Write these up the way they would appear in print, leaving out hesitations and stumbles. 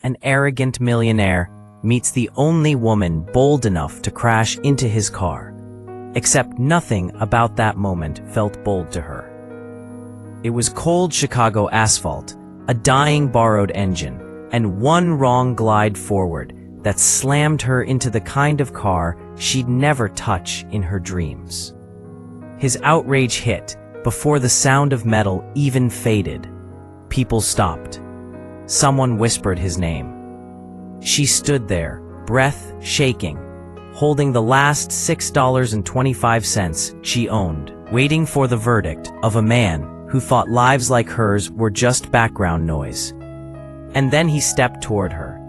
an arrogant millionaire, meets the only woman bold enough to crash into his car. Except nothing about that moment felt bold to her. It was cold Chicago asphalt, a dying borrowed engine, and one wrong glide forward that slammed her into the kind of car she'd never touch in her dreams. His outrage hit before the sound of metal even faded. People stopped. Someone whispered his name. She stood there, breath shaking, holding the last $6.25 she owned, waiting for the verdict of a man who thought lives like hers were just background noise. And then he stepped toward her.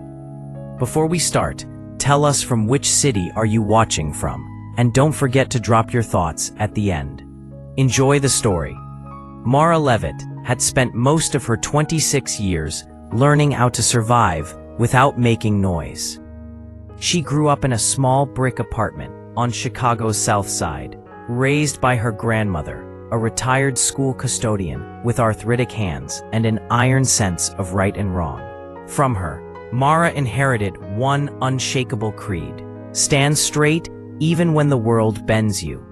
Before we start, tell us from which city are you watching from, and don't forget to drop your thoughts at the end. Enjoy the story. Mara Levitt had spent most of her 26 years learning how to survive without making noise. She grew up in a small brick apartment on Chicago's South Side, raised by her grandmother, a retired school custodian with arthritic hands and an iron sense of right and wrong. From her, Mara inherited one unshakable creed: stand straight even when the world bends you.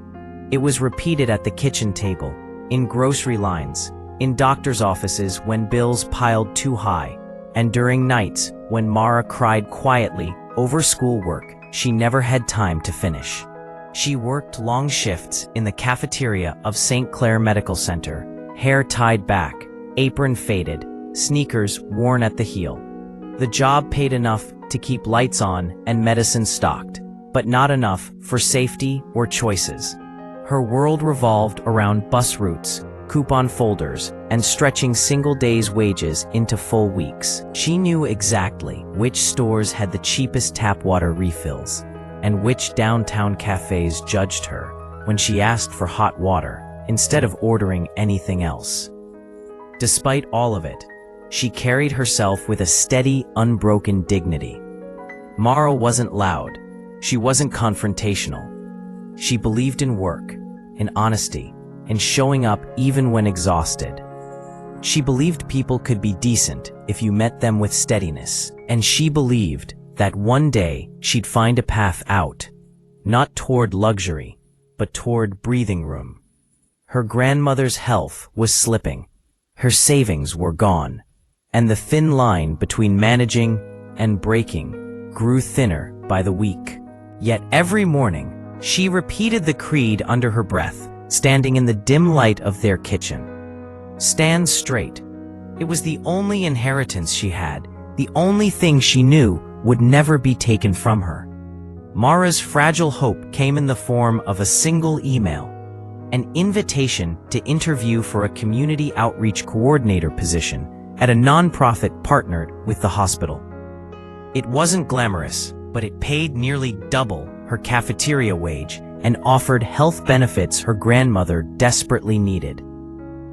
It was repeated at the kitchen table, in grocery lines, in doctors' offices when bills piled too high, and during nights when Mara cried quietly over schoolwork she never had time to finish. She worked long shifts in the cafeteria of St. Clair Medical Center, hair tied back, apron faded, sneakers worn at the heel. The job paid enough to keep lights on and medicine stocked, but not enough for safety or choices. Her world revolved around bus routes, coupon folders, and stretching single days' wages into full weeks. She knew exactly which stores had the cheapest tap water refills, and which downtown cafes judged her when she asked for hot water instead of ordering anything else. Despite all of it, she carried herself with a steady, unbroken dignity. Mara wasn't loud. She wasn't confrontational. She believed in work, in honesty, in showing up even when exhausted. She believed people could be decent if you met them with steadiness, and she believed that one day she'd find a path out, not toward luxury, but toward breathing room. Her grandmother's health was slipping. Her savings were gone, and the thin line between managing and breaking grew thinner by the week. Yet every morning, she repeated the creed under her breath, standing in the dim light of their kitchen. Stand straight. It was the only inheritance she had, the only thing she knew would never be taken from her. Mara's fragile hope came in the form of a single email, an invitation to interview for a community outreach coordinator position at a nonprofit partnered with the hospital. It wasn't glamorous, but it paid nearly double her cafeteria wage and offered health benefits her grandmother desperately needed.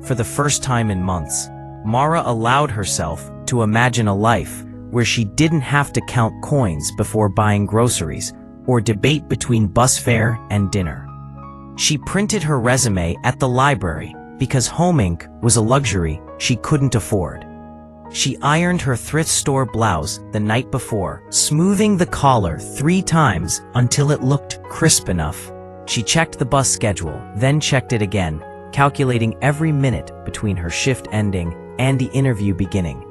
For the first time in months, Mara allowed herself to imagine a life where she didn't have to count coins before buying groceries or debate between bus fare and dinner. She printed her resume at the library because home ink was a luxury she couldn't afford. She ironed her thrift store blouse the night before, smoothing the collar 3 times until it looked crisp enough. She checked the bus schedule, then checked it again, calculating every minute between her shift ending and the interview beginning.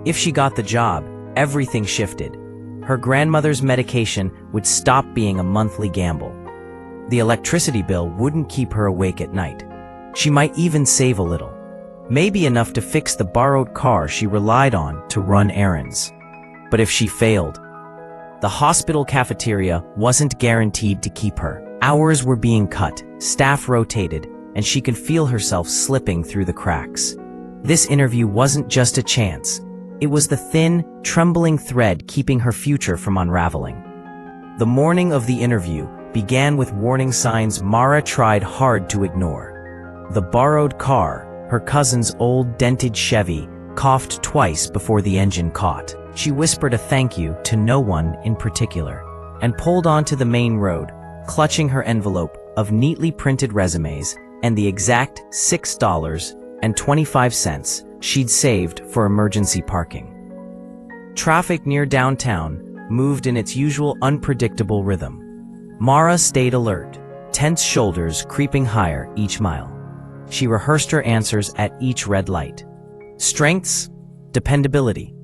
If she got the job, everything shifted. Her grandmother's medication would stop being a monthly gamble. The electricity bill wouldn't keep her awake at night. She might even save a little. Maybe enough to fix the borrowed car she relied on to run errands. But if she failed, the hospital cafeteria wasn't guaranteed to keep her. Hours were being cut, staff rotated, and she could feel herself slipping through the cracks. This interview wasn't just a chance. It was the thin, trembling thread keeping her future from unraveling. The morning of the interview began with warning signs Mara tried hard to ignore. The borrowed car, her cousin's old dented Chevy, coughed twice before the engine caught. She whispered a thank you to no one in particular, and pulled onto the main road, clutching her envelope of neatly printed resumes and the exact $6.25 she'd saved for emergency parking. Traffic near downtown moved in its usual unpredictable rhythm. Mara stayed alert, tense shoulders creeping higher each mile. She rehearsed her answers at each red light. Strengths, dependability.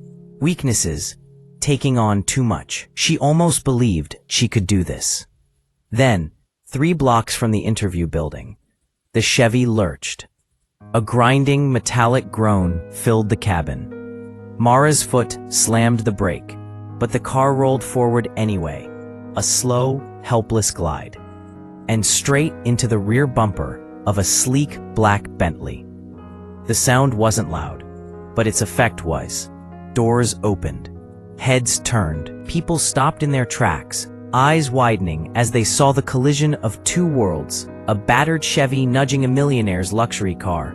Weaknesses, taking on too much. She almost believed she could do this. Then, 3 blocks from the interview building, the Chevy lurched. A grinding metallic groan filled the cabin. Mara's foot slammed the brake, but the car rolled forward anyway, a slow, helpless glide, and straight into the rear bumper of a sleek black Bentley. The sound wasn't loud, but its effect was. Doors opened, heads turned, people stopped in their tracks, eyes widening as they saw the collision of 2 worlds, a battered Chevy nudging a millionaire's luxury car.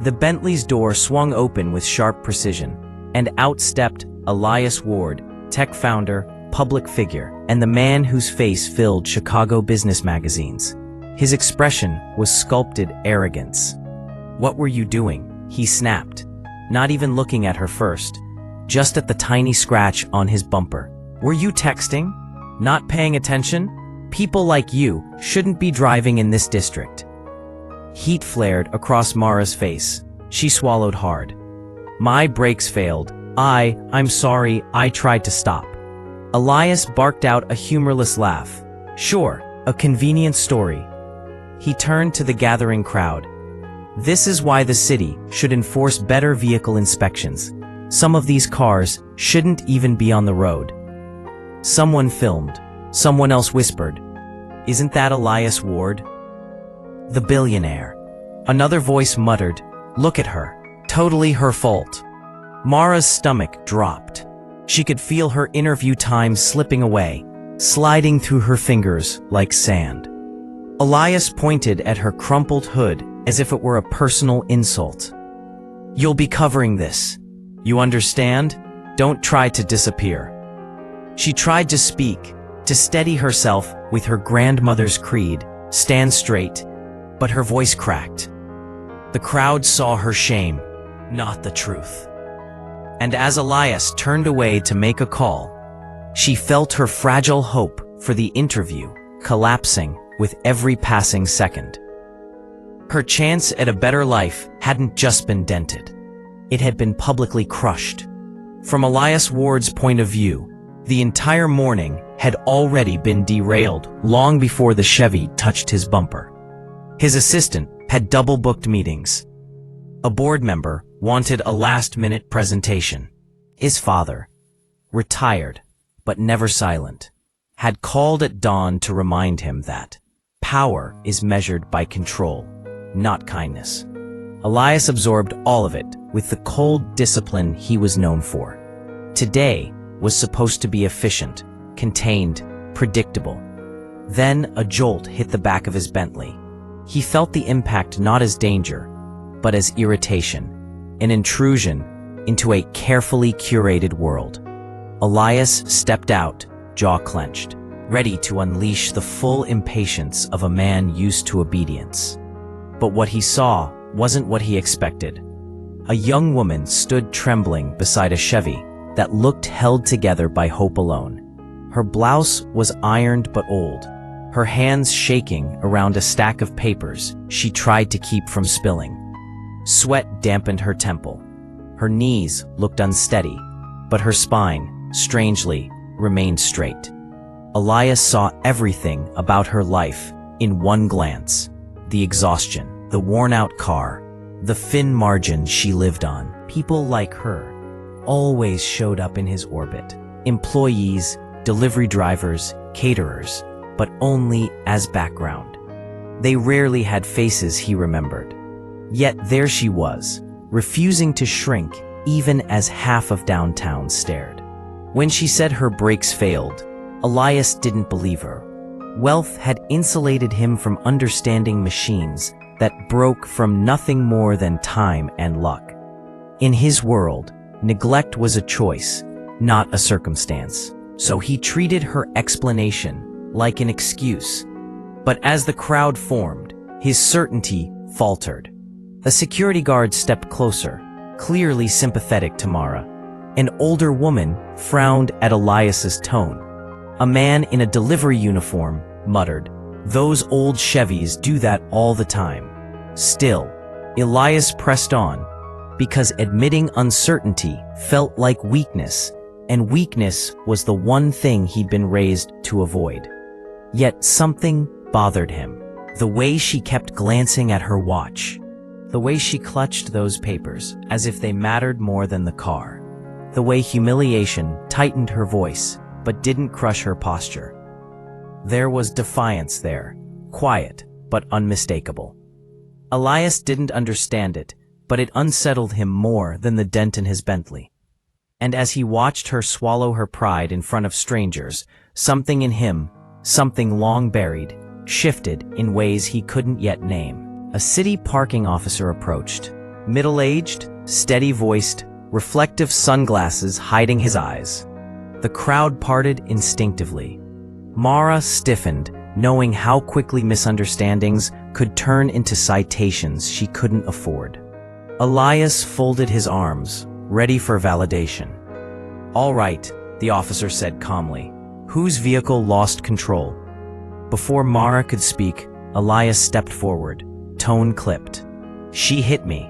The Bentley's door swung open with sharp precision, and out stepped Elias Ward, tech founder, public figure, and the man whose face filled Chicago business magazines. His expression was sculpted arrogance. "What were you doing?" he snapped, not even looking at her first, just at the tiny scratch on his bumper. "Were you texting? Not paying attention? People like you shouldn't be driving in this district." Heat flared across Mara's face. She swallowed hard. "My brakes failed. I'm sorry, I tried to stop." Elias barked out a humorless laugh. "Sure, a convenient story." He turned to the gathering crowd. "This is why the city should enforce better vehicle inspections. Some of these cars shouldn't even be on the road." Someone filmed. Someone else whispered, "Isn't that Elias Ward? The billionaire?" Another voice muttered, "Look at her. Totally her fault." Mara's stomach dropped. She could feel her interview time slipping away, sliding through her fingers like sand. Elias pointed at her crumpled hood as if it were a personal insult. "You'll be covering this. You understand? Don't try to disappear." She tried to speak, to steady herself with her grandmother's creed, "Stand straight," but her voice cracked. The crowd saw her shame, not the truth. And as Elias turned away to make a call, she felt her fragile hope for the interview collapsing with every passing second. Her chance at a better life hadn't just been dented. It had been publicly crushed. From Elias Ward's point of view, the entire morning had already been derailed long before the Chevy touched his bumper. His assistant had double-booked meetings. A board member wanted a last-minute presentation. His father, retired but never silent, had called at dawn to remind him that power is measured by control, not kindness. Elias absorbed all of it with the cold discipline he was known for. Today was supposed to be efficient, contained, predictable. Then a jolt hit the back of his Bentley. He felt the impact not as danger, but as irritation, an intrusion into a carefully curated world. Elias stepped out, jaw clenched, ready to unleash the full impatience of a man used to obedience. But what he saw wasn't what he expected. A young woman stood trembling beside a Chevy that looked held together by hope alone. Her blouse was ironed but old, her hands shaking around a stack of papers she tried to keep from spilling. Sweat dampened her temple. Her knees looked unsteady, but her spine, strangely, remained straight. Elias saw everything about her life in one glance: the exhaustion, the worn-out car, the thin margin she lived on. People like her always showed up in his orbit. Employees, delivery drivers, caterers, but only as background. They rarely had faces he remembered. Yet there she was, refusing to shrink even as half of downtown stared. When she said her brakes failed, Elias didn't believe her. Wealth had insulated him from understanding machines that broke from nothing more than time and luck. In his world, neglect was a choice, not a circumstance. So he treated her explanation like an excuse. But as the crowd formed, his certainty faltered. A security guard stepped closer, clearly sympathetic to Mara. An older woman frowned at Elias's tone. A man in a delivery uniform muttered, "Those old Chevys do that all the time." Still, Elias pressed on, because admitting uncertainty felt like weakness, and weakness was the one thing he'd been raised to avoid. Yet something bothered him. The way she kept glancing at her watch. The way she clutched those papers as if they mattered more than the car. The way humiliation tightened her voice but didn't crush her posture. There was defiance there, quiet but unmistakable. Elias didn't understand it, but it unsettled him more than the dent in his Bentley. And as he watched her swallow her pride in front of strangers, something in him, something long buried, shifted in ways he couldn't yet name. A city parking officer approached, middle-aged, steady-voiced, reflective sunglasses hiding his eyes. The crowd parted instinctively. Mara stiffened, knowing how quickly misunderstandings could turn into citations she couldn't afford. Elias folded his arms, ready for validation. "All right," the officer said calmly. "Whose vehicle lost control?" Before Mara could speak, Elias stepped forward, tone clipped. "She hit me.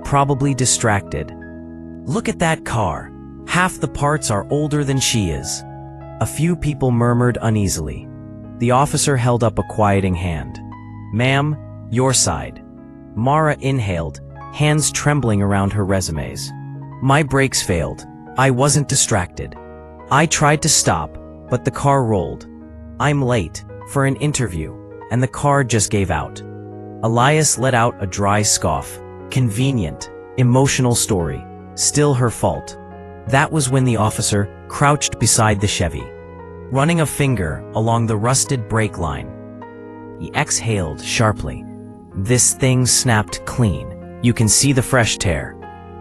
Probably distracted. Look at that car. Half the parts are older than she is." A few people murmured uneasily. The officer held up a quieting hand. "Ma'am, your side." Mara inhaled, hands trembling around her resumes. "My brakes failed. I wasn't distracted. I tried to stop, but the car rolled. I'm late for an interview, and the car just gave out." Elias let out a dry scoff. Convenient, emotional story. Still her fault. That was when the officer crouched beside the Chevy, running a finger along the rusted brake line. He exhaled sharply. "This thing snapped clean. You can see the fresh tear.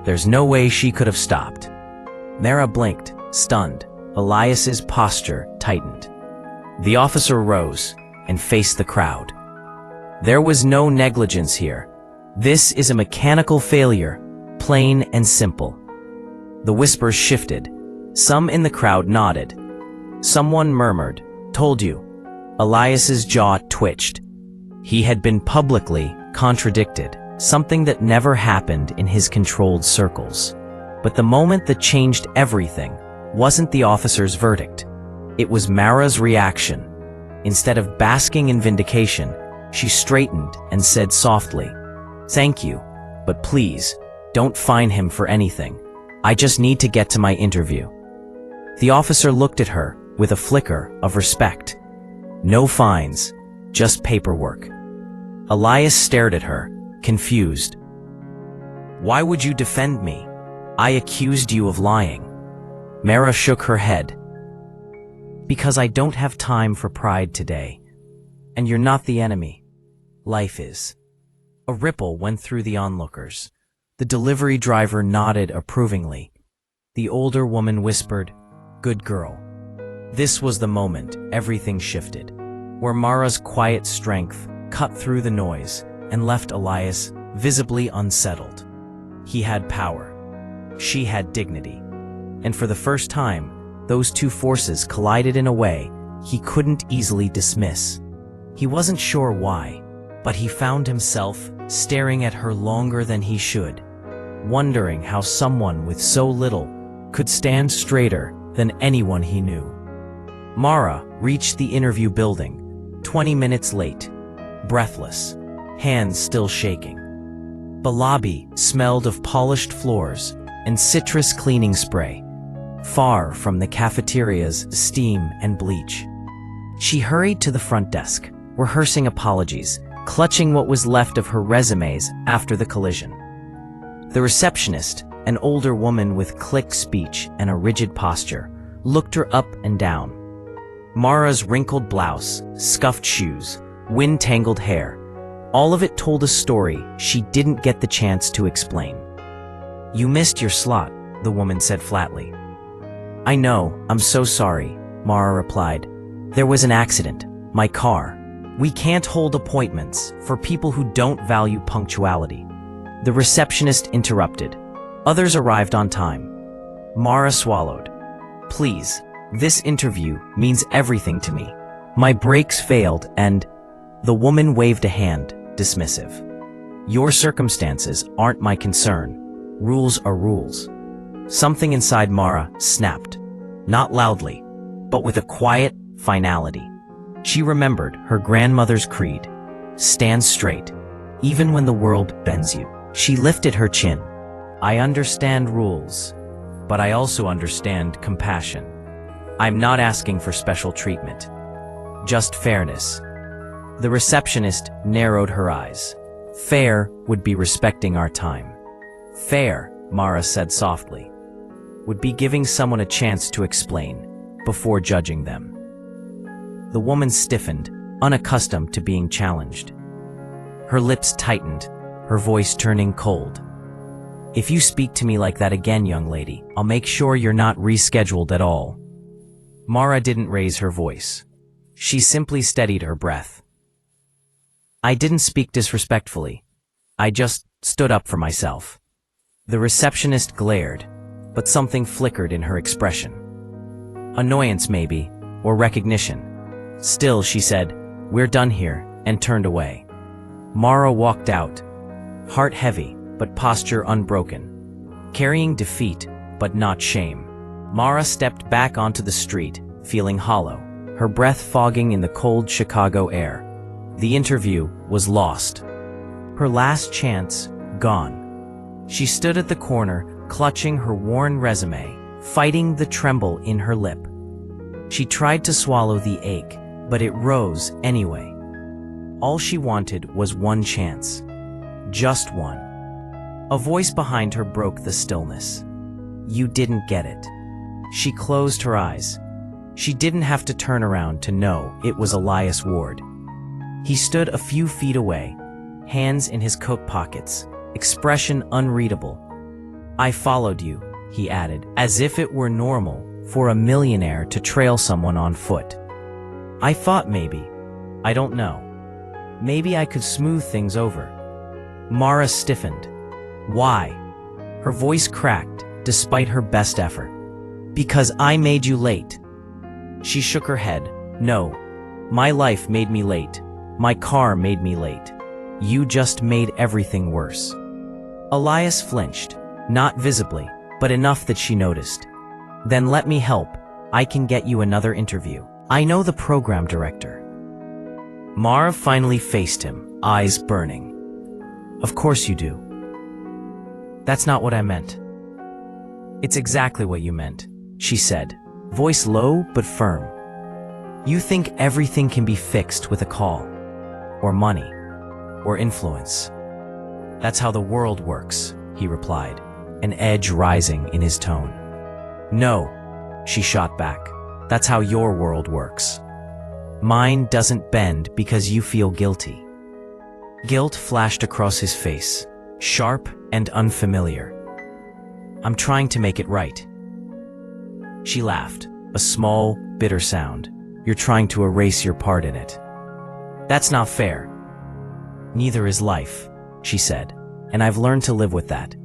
There's no way she could have stopped." Mara blinked, stunned. Elias's posture tightened. The officer rose and faced the crowd. "There was no negligence here. This is a mechanical failure, plain and simple." The whispers shifted. Some in the crowd nodded. Someone murmured, "Told you." Elias's jaw twitched. He had been publicly contradicted, something that never happened in his controlled circles. But the moment that changed everything wasn't the officer's verdict. It was Mara's reaction. Instead of basking in vindication, she straightened and said softly, "Thank you, but please, don't fine him for anything. I just need to get to my interview." The officer looked at her with a flicker of respect. "No fines, just paperwork." Elias stared at her, confused. "Why would you defend me? I accused you of lying." Mara shook her head. "Because I don't have time for pride today. And you're not the enemy. Life is." A ripple went through the onlookers. The delivery driver nodded approvingly. The older woman whispered, "Good girl." This was the moment everything shifted, where Mara's quiet strength cut through the noise and left Elias visibly unsettled. He had power. She had dignity. And for the first time, those two forces collided in a way he couldn't easily dismiss. He wasn't sure why, but he found himself staring at her longer than he should, wondering how someone with so little could stand straighter than anyone he knew. Mara reached the interview building, 20 minutes late, breathless, hands still shaking. The lobby smelled of polished floors and citrus cleaning spray, far from the cafeteria's steam and bleach. She hurried to the front desk, rehearsing apologies, clutching what was left of her resumes after the collision. The receptionist, an older woman with click speech and a rigid posture, looked her up and down. Mara's wrinkled blouse, scuffed shoes, wind-tangled hair, all of it told a story she didn't get the chance to explain. "You missed your slot," the woman said flatly. "I know, I'm so sorry," Mara replied. "There was an accident. My car. We can't hold appointments for people who don't value punctuality." The receptionist interrupted. Others arrived on time. Mara swallowed. Please, this interview means everything to me. My brakes failed and… The woman waved a hand, dismissive. Your circumstances aren't my concern. Rules are rules. Something inside Mara snapped. Not loudly, but with a quiet finality. She remembered her grandmother's creed. Stand straight, even when the world bends you. She lifted her chin. I understand rules, but I also understand compassion. I'm not asking for special treatment, just fairness. The receptionist narrowed her eyes. Fair would be respecting our time. Fair, Mara said softly, would be giving someone a chance to explain before judging them. The woman stiffened, unaccustomed to being challenged. Her lips tightened, her voice turning cold. If you speak to me like that again, young lady, I'll make sure you're not rescheduled at all. Mara didn't raise her voice. She simply steadied her breath. I didn't speak disrespectfully. I just stood up for myself. The receptionist glared, but something flickered in her expression. Annoyance maybe, or recognition. Still, she said, we're done here, and turned away. Mara walked out, heart heavy, but posture unbroken, carrying defeat, but not shame. Mara stepped back onto the street, feeling hollow, her breath fogging in the cold Chicago air. The interview was lost. Her last chance, gone. She stood at the corner, clutching her worn resume, fighting the tremble in her lip. She tried to swallow the ache, but it rose anyway. All she wanted was one chance. Just one. A voice behind her broke the stillness. You didn't get it. She closed her eyes. She didn't have to turn around to know it was Elias Ward. He stood a few feet away, hands in his coat pockets, expression unreadable. I followed you, he added, as if it were normal for a millionaire to trail someone on foot. I thought maybe, I don't know, maybe I could smooth things over. Mara stiffened. Why? Her voice cracked, despite her best effort. Because I made you late. She shook her head. No, my life made me late. My car made me late. You just made everything worse. Elias flinched, not visibly, but enough that she noticed. Then let me help. I can get you another interview. I know the program director. Mara finally faced him, eyes burning. Of course you do. That's not what I meant. It's exactly what you meant, she said, voice low but firm. You think everything can be fixed with a call, or money, or influence. That's how the world works, he replied, an edge rising in his tone. No, she shot back. That's how your world works. Mine doesn't bend because you feel guilty. Guilt flashed across his face, sharp and unfamiliar. I'm trying to make it right. She laughed, a small, bitter sound. You're trying to erase your part in it. That's not fair. Neither is life, she said, and I've learned to live with that.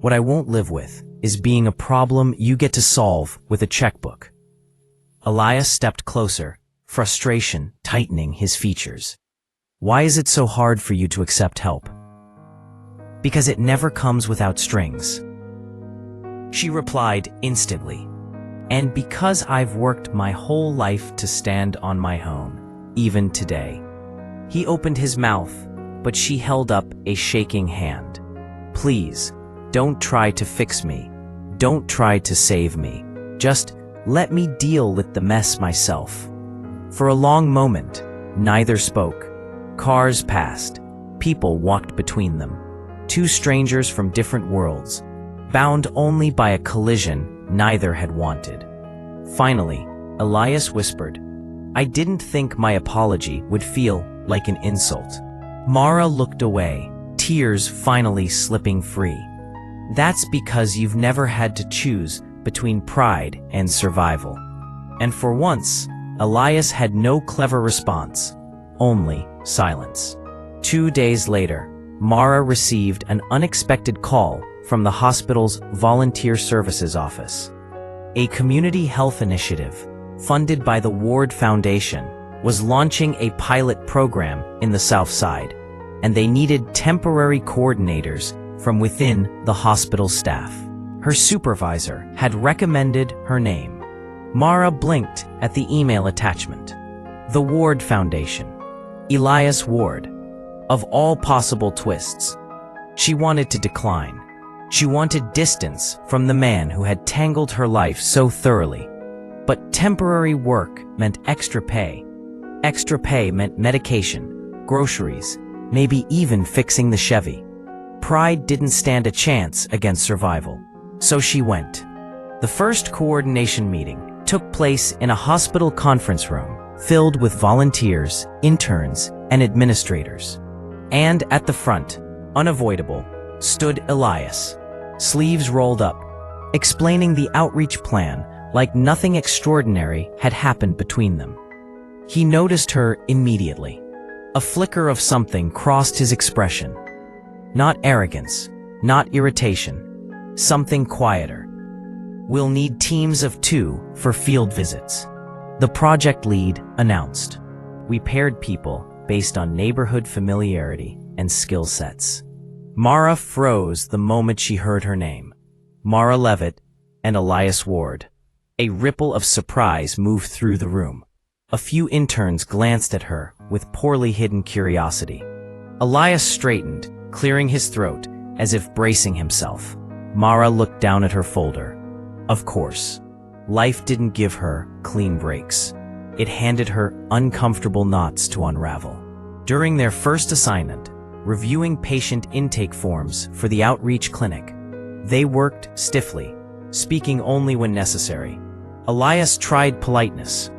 What I won't live with is being a problem you get to solve with a checkbook. Elias stepped closer, frustration tightening his features. Why is it so hard for you to accept help? Because it never comes without strings. She replied instantly. And because I've worked my whole life to stand on my own, even today. He opened his mouth, but she held up a shaking hand. Please, don't try to fix me. Don't try to save me. Just let me deal with the mess myself. For a long moment, neither spoke. Cars passed. People walked between them. Two strangers from different worlds, bound only by a collision neither had wanted. Finally, Elias whispered, I didn't think my apology would feel like an insult. Mara looked away, tears finally slipping free. That's because you've never had to choose between pride and survival. And for once, Elias had no clever response, only silence. 2 days later, Mara received an unexpected call from the hospital's volunteer services office. A community health initiative, funded by the Ward Foundation, was launching a pilot program in the South Side, and they needed temporary coordinators from within the hospital staff. Her supervisor had recommended her name. Mara blinked at the email attachment. The Ward Foundation. Elias Ward. Of all possible twists, she wanted to decline. She wanted distance from the man who had tangled her life so thoroughly. But temporary work meant extra pay. Extra pay meant medication, groceries, maybe even fixing the Chevy. Pride didn't stand a chance against survival. So she went. The first coordination meeting took place in a hospital conference room filled with volunteers, interns, and administrators. And at the front, unavoidable, stood Elias, sleeves rolled up, explaining the outreach plan like nothing extraordinary had happened between them. He noticed her immediately. A flicker of something crossed his expression. Not arrogance, not irritation, something quieter. We'll need teams of 2 for field visits. The project lead announced. We paired people based on neighborhood familiarity and skill sets. Mara froze the moment she heard her name. Mara Levitt and Elias Ward. A ripple of surprise moved through the room. A few interns glanced at her with poorly hidden curiosity. Elias straightened, clearing his throat as if bracing himself. Mara looked down at her folder. Of course, life didn't give her clean breaks. It handed her uncomfortable knots to unravel. During their first assignment, reviewing patient intake forms for the outreach clinic, they worked stiffly, speaking only when necessary. Elias tried politeness.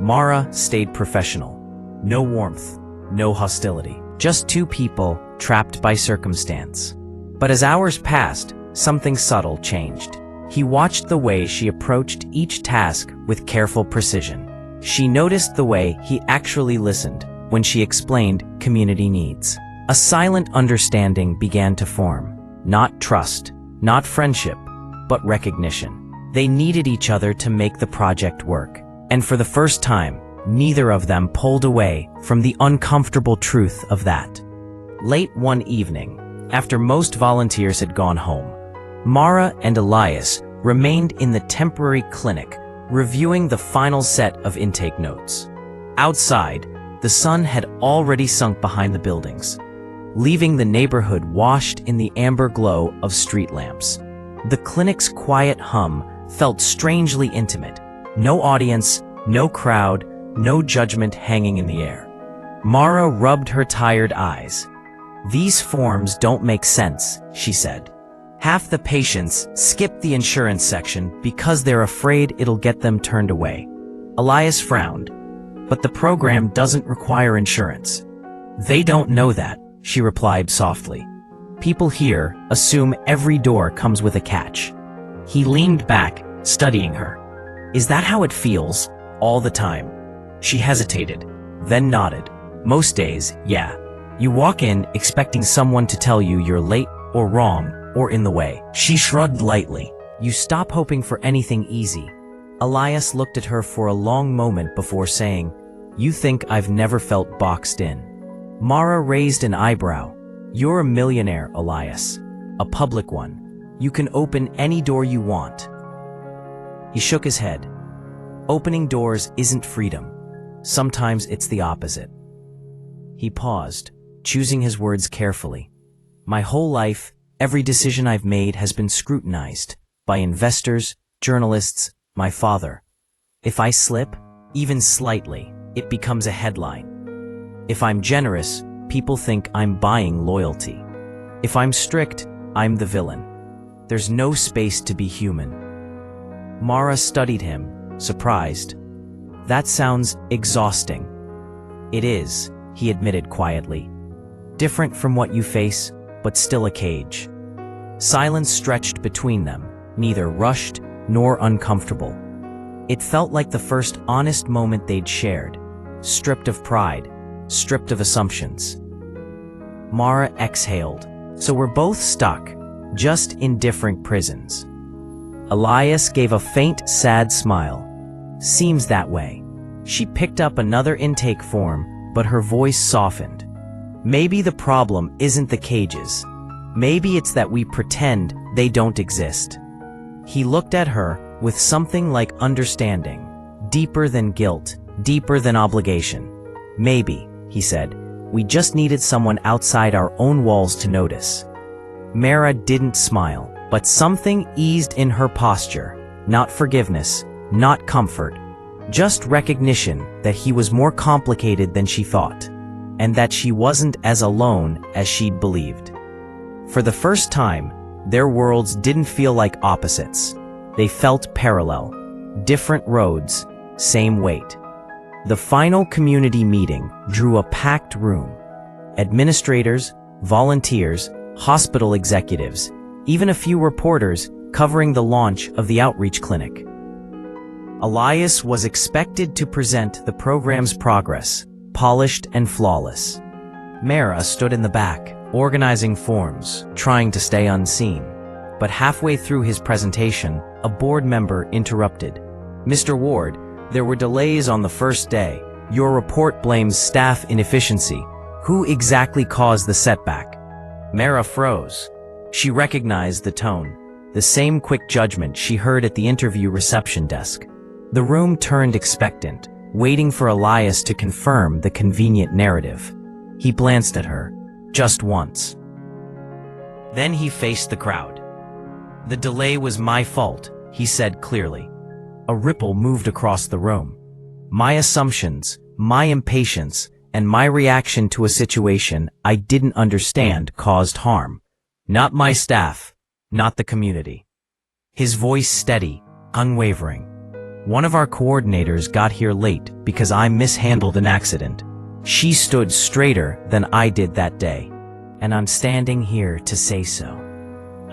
Mara stayed professional. No warmth, no hostility. Just 2 people trapped by circumstance. But as hours passed, something subtle changed. He watched the way she approached each task with careful precision. She noticed the way he actually listened when she explained community needs. A silent understanding began to form. Not trust, not friendship, but recognition. They needed each other to make the project work. And for the first time, neither of them pulled away from the uncomfortable truth of that. Late one evening, after most volunteers had gone home, Mara and Elias remained in the temporary clinic, reviewing the final set of intake notes. Outside, the sun had already sunk behind the buildings, leaving the neighborhood washed in the amber glow of street lamps. The clinic's quiet hum felt strangely intimate. No audience, no crowd, no judgment hanging in the air. Mara rubbed her tired eyes. "These forms don't make sense," she said. "Half the patients skip the insurance section because they're afraid it'll get them turned away." Elias frowned. "But the program doesn't require insurance." "They don't know that," she replied softly. "People here assume every door comes with a catch." He leaned back, studying her. "Is that how it feels? All the time?" She hesitated, then nodded. "Most days, yeah. You walk in expecting someone to tell you you're late or wrong or in the way." She shrugged lightly. "You stop hoping for anything easy." Elias looked at her for a long moment before saying, "You think I've never felt boxed in?" Mara raised an eyebrow. "You're a millionaire, Elias. A public one. You can open any door you want." He shook his head. "Opening doors isn't freedom. Sometimes it's the opposite." He paused, choosing his words carefully. "My whole life, every decision I've made has been scrutinized by investors, journalists, my father. If I slip, even slightly, it becomes a headline. If I'm generous, people think I'm buying loyalty. If I'm strict, I'm the villain. There's no space to be human." Mara studied him, surprised. "That sounds exhausting." "It is," he admitted quietly. "Different from what you face, but still a cage." Silence stretched between them, neither rushed nor uncomfortable. It felt like the first honest moment they'd shared, stripped of pride, stripped of assumptions. Mara exhaled. "So we're both stuck, just in different prisons." Elias gave a faint, sad smile. Seems that way. She picked up another intake form, but her voice softened. Maybe the problem isn't the cages. Maybe it's that we pretend they don't exist. He looked at her with something like understanding, deeper than guilt, deeper than obligation. Maybe, he said, we just needed someone outside our own walls to notice. Mara didn't smile, but something eased in her posture. Not forgiveness, not comfort, just recognition that he was more complicated than she thought, and that she wasn't as alone as she'd believed. For the first time, their worlds didn't feel like opposites. They felt parallel. Different roads, same weight. The final community meeting drew a packed room. Administrators, volunteers, hospital executives, even a few reporters covering the launch of the outreach clinic. Elias was expected to present the program's progress, polished and flawless. Mara stood in the back, organizing forms, trying to stay unseen. But halfway through his presentation, a board member interrupted. "Mr. Ward, there were delays on the first day. Your report blames staff inefficiency. Who exactly caused the setback?" Mara froze. She recognized the tone, the same quick judgment she heard at the interview reception desk. The room turned expectant, waiting for Elias to confirm the convenient narrative. He glanced at her, just once. Then he faced the crowd. "The delay was my fault," he said clearly. A ripple moved across the room. "My assumptions, my impatience, and my reaction to a situation I didn't understand caused harm. Not my staff, not the community." His voice steady, unwavering. "One of our coordinators got here late because I mishandled an accident. She stood straighter than I did that day, and I'm standing here to say so."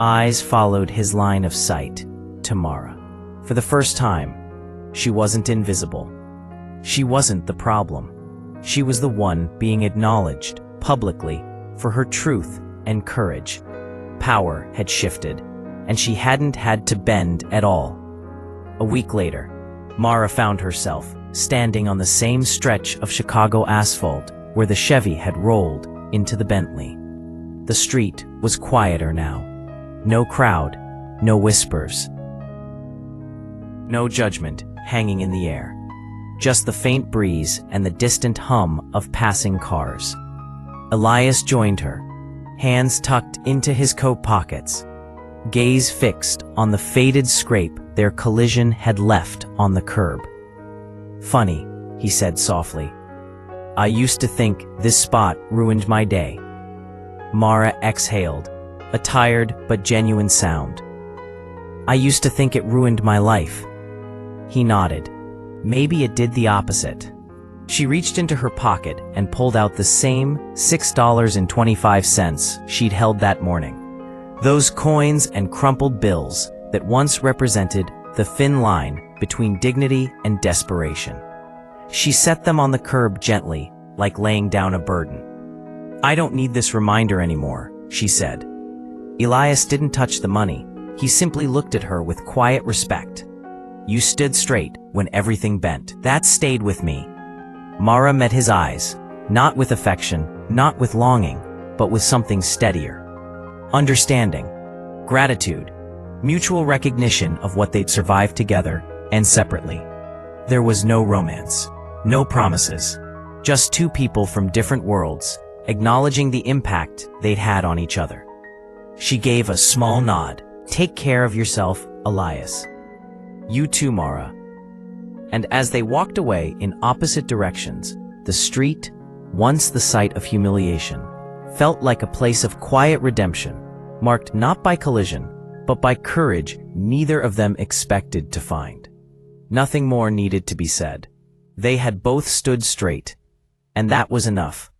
Eyes followed his line of sight to Mara. For the first time, she wasn't invisible. She wasn't the problem. She was the one being acknowledged publicly for her truth and courage. Power had shifted, and she hadn't had to bend at all. A week later, Mara found herself standing on the same stretch of Chicago asphalt where the Chevy had rolled into the Bentley. The street was quieter now. No crowd, no whispers. No judgment hanging in the air. Just the faint breeze and the distant hum of passing cars. Elias joined her, hands tucked into his coat pockets, gaze fixed on the faded scrape their collision had left on the curb. "Funny," he said softly. "I used to think this spot ruined my day." Mara exhaled, a tired but genuine sound. "I used to think it ruined my life." He nodded. Maybe it did the opposite. She reached into her pocket and pulled out the same $6.25 she'd held that morning. Those coins and crumpled bills that once represented the thin line between dignity and desperation. She set them on the curb gently, like laying down a burden. "I don't need this reminder anymore," she said. Elias didn't touch the money. He simply looked at her with quiet respect. "You stood straight when everything bent. That stayed with me." Mara met his eyes, not with affection, not with longing, but with something steadier. Understanding, gratitude, mutual recognition of what they'd survived together and separately. There was no romance, no promises, just two people from different worlds, acknowledging the impact they'd had on each other. She gave a small nod. "Take care of yourself, Elias." "You too, Mara." And as they walked away in opposite directions, the street, once the site of humiliation, felt like a place of quiet redemption, marked not by collision, but by courage neither of them expected to find. Nothing more needed to be said. They had both stood straight, and that was enough.